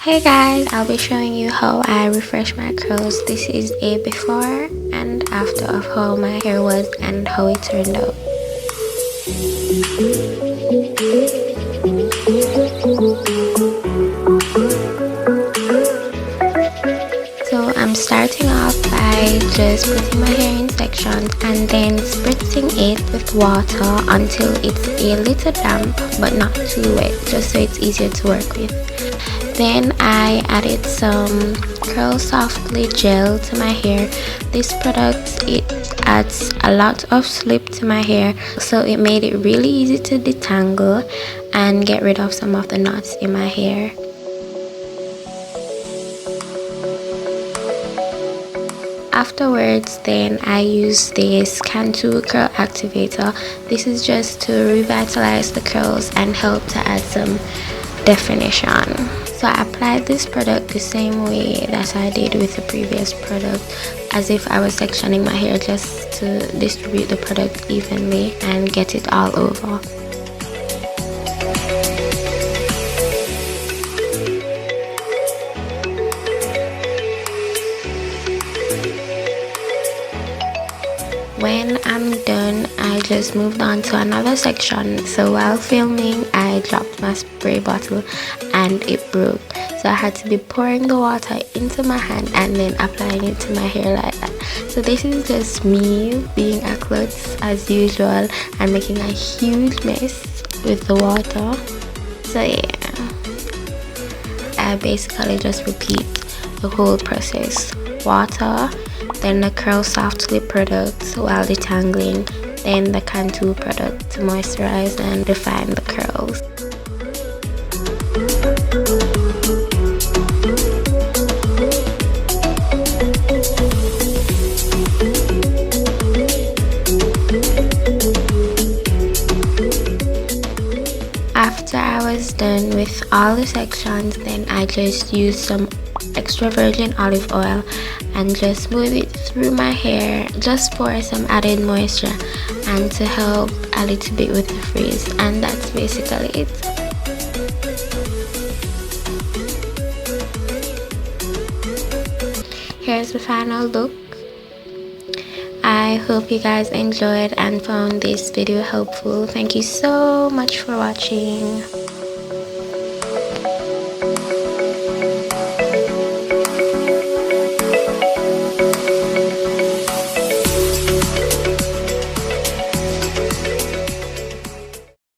Hey guys, I'll be showing you how I refresh my curls. This is a before and after of how my hair was and how it turned out. So I'm starting off by just putting my hair in sections and then spritzing it with water until it's a little damp but not too wet, just so it's easier to work with. Then I added some Curl Softly gel to my hair. This product, it adds a lot of slip to my hair, so it made it really easy to detangle and get rid of some of the knots in my hair. Afterwards, then I use this Cantu curl activator. This is just to revitalize the curls and help to add some definition. So I applied this product the same way that I did with the previous product, as if I was sectioning my hair, just to distribute the product evenly and get it all over. When I'm done, I just moved on to another section. So while filming, I dropped my spray bottle and it broke. So I had to be pouring the water into my hand and then applying it to my hair like that. So this is just me being a klutz as usual and making a huge mess with the water. So yeah, I basically just repeat the whole process. Water, then the Curl Softly product while detangling, then the Cantu product to moisturize and define the curls. After I was done with all the sections, then I just used some extra virgin olive oil and just smooth it through my hair just for some added moisture and to help a little bit with the frizz, and that's basically it. Here's the final look. I hope you guys enjoyed and found this video helpful. Thank you so much for watching.